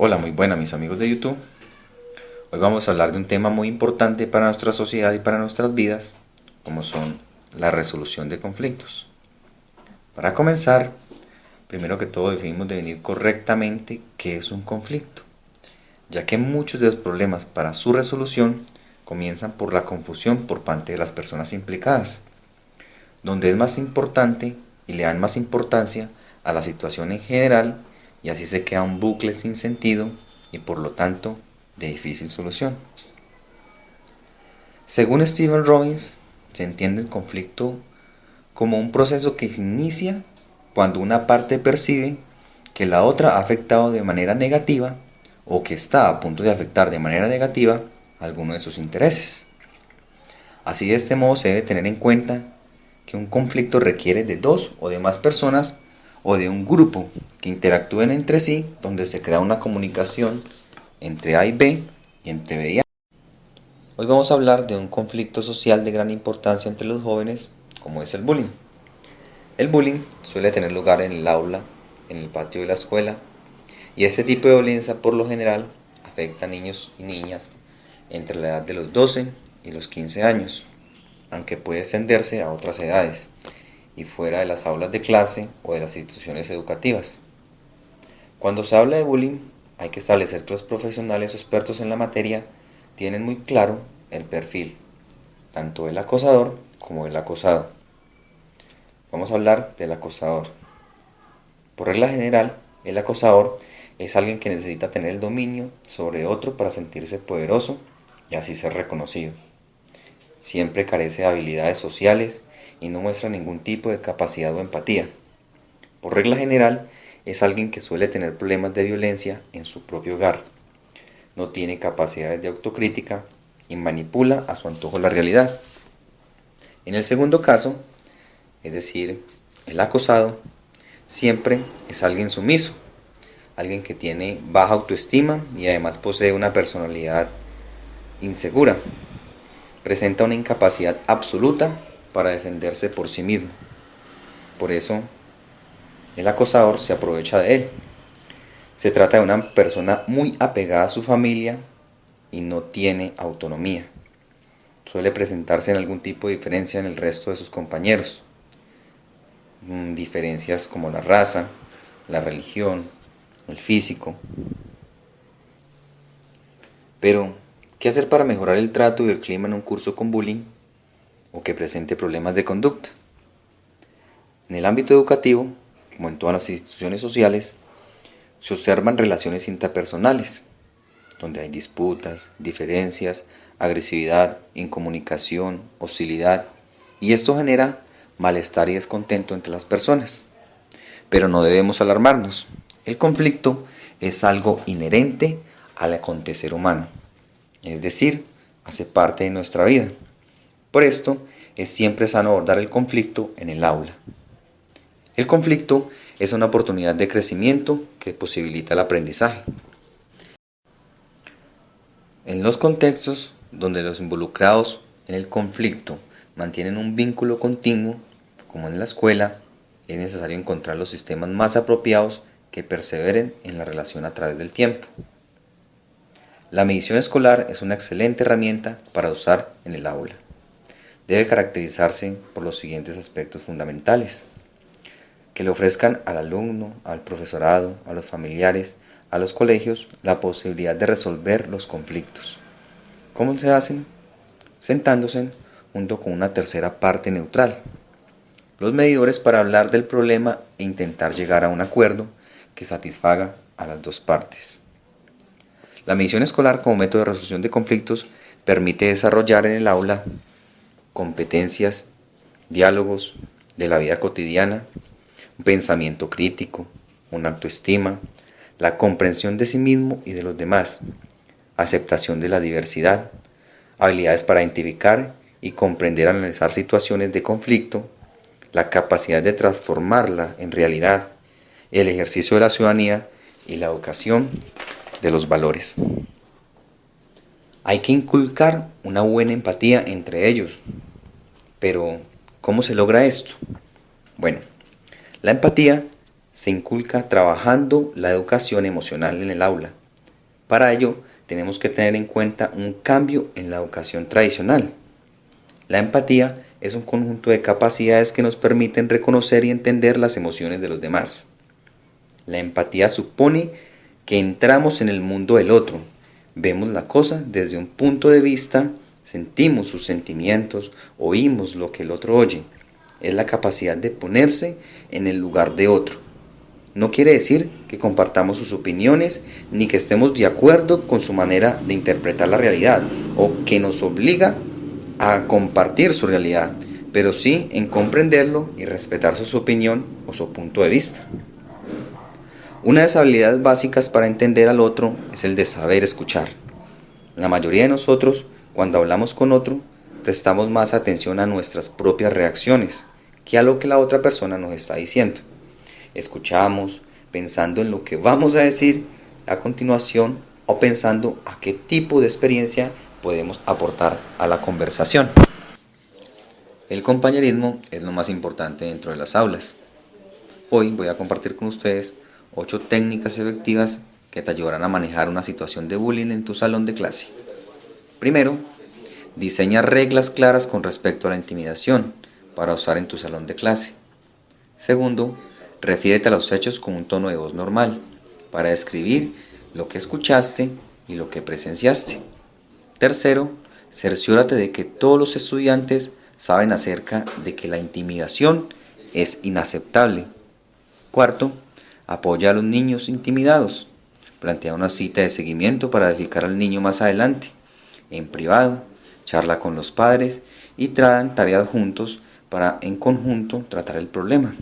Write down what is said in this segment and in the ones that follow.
Hola, muy buenas mis amigos de YouTube. Hoy vamos a hablar de un tema muy importante para nuestra sociedad y para nuestras vidas, como son la resolución de conflictos. Para comenzar, primero que todo definimos definir correctamente qué es un conflicto, ya que muchos de los problemas para su resolución comienzan por la confusión por parte de las personas implicadas, donde es más importante y le dan más importancia a la situación en general y así se queda un bucle sin sentido y por lo tanto de difícil solución. Según Stephen Robbins, se entiende el conflicto como un proceso que se inicia cuando una parte percibe que la otra ha afectado de manera negativa o que está a punto de afectar de manera negativa alguno de sus intereses. Así de este modo se debe tener en cuenta que un conflicto requiere de dos o de más personas o de un grupo que interactúen entre sí donde se crea una comunicación entre A y B y entre B y A. Hoy vamos a hablar de un conflicto social de gran importancia entre los jóvenes como es el bullying. El bullying suele tener lugar en el aula, en el patio de la escuela y este tipo de violencia por lo general afecta a niños y niñas entre la edad de los 12 y los 15 años, aunque puede extenderse a otras edades y fuera de las aulas de clase o de las instituciones educativas. Cuando se habla de bullying, hay que establecer que los profesionales o expertos en la materia tienen muy claro el perfil, tanto del acosador como del acosado. Vamos a hablar del acosador. Por regla general, el acosador es alguien que necesita tener el dominio sobre otro para sentirse poderoso y así ser reconocido. Siempre carece de habilidades sociales y no muestra ningún tipo de capacidad o empatía. Por regla general, es alguien que suele tener problemas de violencia en su propio hogar. No tiene capacidades de autocrítica y manipula a su antojo la realidad. En el segundo caso, es decir, el acosado, siempre es alguien sumiso, alguien que tiene baja autoestima y además posee una personalidad insegura. Presenta una incapacidad absoluta para defenderse por sí mismo. Por eso, el acosador se aprovecha de él. Se trata de una persona muy apegada a su familia y no tiene autonomía. Suele presentarse en algún tipo de diferencia en el resto de sus compañeros. Diferencias como la raza, la religión, el físico. Pero, ¿qué hacer para mejorar el trato y el clima en un curso con bullying o que presente problemas de conducta? En el ámbito educativo, como en todas las instituciones sociales, se observan relaciones interpersonales, donde hay disputas, diferencias, agresividad, incomunicación, hostilidad, y esto genera malestar y descontento entre las personas. Pero no debemos alarmarnos. El conflicto es algo inherente al acontecer humano, es decir, hace parte de nuestra vida. Por esto, es siempre sano abordar el conflicto en el aula. El conflicto es una oportunidad de crecimiento que posibilita el aprendizaje. En los contextos donde los involucrados en el conflicto mantienen un vínculo continuo, como en la escuela, es necesario encontrar los sistemas más apropiados que perseveren en la relación a través del tiempo. La medición escolar es una excelente herramienta para usar en el aula. Debe caracterizarse por los siguientes aspectos fundamentales: que le ofrezcan al alumno, al profesorado, a los familiares, a los colegios, la posibilidad de resolver los conflictos. ¿Cómo se hacen? Sentándose junto con una tercera parte neutral. Los medidores para hablar del problema e intentar llegar a un acuerdo que satisfaga a las dos partes. La medición escolar como método de resolución de conflictos permite desarrollar en el aula competencias, diálogos de la vida cotidiana, un pensamiento crítico, una autoestima, la comprensión de sí mismo y de los demás, aceptación de la diversidad, habilidades para identificar y comprender al analizar situaciones de conflicto, la capacidad de transformarla en realidad, el ejercicio de la ciudadanía y la educación de los valores. Hay que inculcar una buena empatía entre ellos. Pero, ¿cómo se logra esto? Bueno, la empatía se inculca trabajando la educación emocional en el aula Para ello, tenemos que tener en cuenta un cambio en la educación tradicional. La empatía es un conjunto de capacidades que nos permiten reconocer y entender las emociones de los demás. La empatía supone que entramos en el mundo del otro, vemos la cosa desde un punto de vista, sentimos sus sentimientos, oímos lo que el otro oye. Es la capacidad de ponerse en el lugar de otro. No quiere decir que compartamos sus opiniones ni que estemos de acuerdo con su manera de interpretar la realidad o que nos obliga a compartir su realidad, pero sí en comprenderlo y respetar su opinión o su punto de vista. Una de las habilidades básicas para entender al otro es el de saber escuchar. La mayoría de nosotros, cuando hablamos con otro, prestamos más atención a nuestras propias reacciones que a lo que la otra persona nos está diciendo. Escuchamos pensando en lo que vamos a decir a continuación o pensando a qué tipo de experiencia podemos aportar a la conversación. El compañerismo es lo más importante dentro de las aulas. Hoy voy a compartir con ustedes 8 técnicas efectivas que te ayudarán a manejar una situación de bullying en tu salón de clase. Primero, diseña reglas claras con respecto a la intimidación para usar en tu salón de clase. Segundo, refiérete a los hechos con un tono de voz normal para describir lo que escuchaste y lo que presenciaste. Tercero, cerciórate de que todos los estudiantes saben acerca de que la intimidación es inaceptable. Cuarto, apoya a los niños intimidados. Plantea una cita de seguimiento para edificar al niño más adelante. En privado, charla con los padres y traen tareas juntos para en conjunto tratar el problema.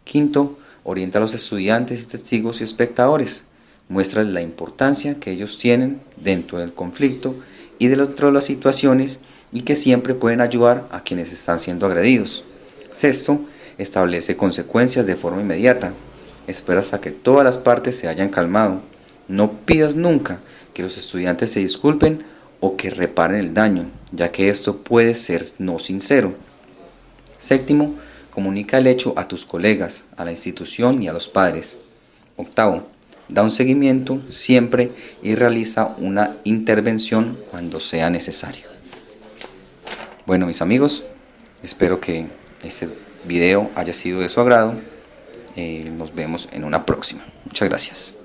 Quinto, orienta a los estudiantes y testigos y espectadores. Muéstrales la importancia que ellos tienen dentro del conflicto y dentro de las situaciones y que siempre pueden ayudar a quienes están siendo agredidos. Sexto, establece consecuencias de forma inmediata. Espera hasta que todas las partes se hayan calmado. No pidas nunca que los estudiantes se disculpen o que reparen el daño, ya que esto puede ser no sincero. Séptimo, comunica el hecho a tus colegas, a la institución y a los padres. Octavo, da un seguimiento siempre y realiza una intervención cuando sea necesario. Bueno, mis amigos, espero que este video haya sido de su agrado. Nos vemos en una próxima. Muchas gracias.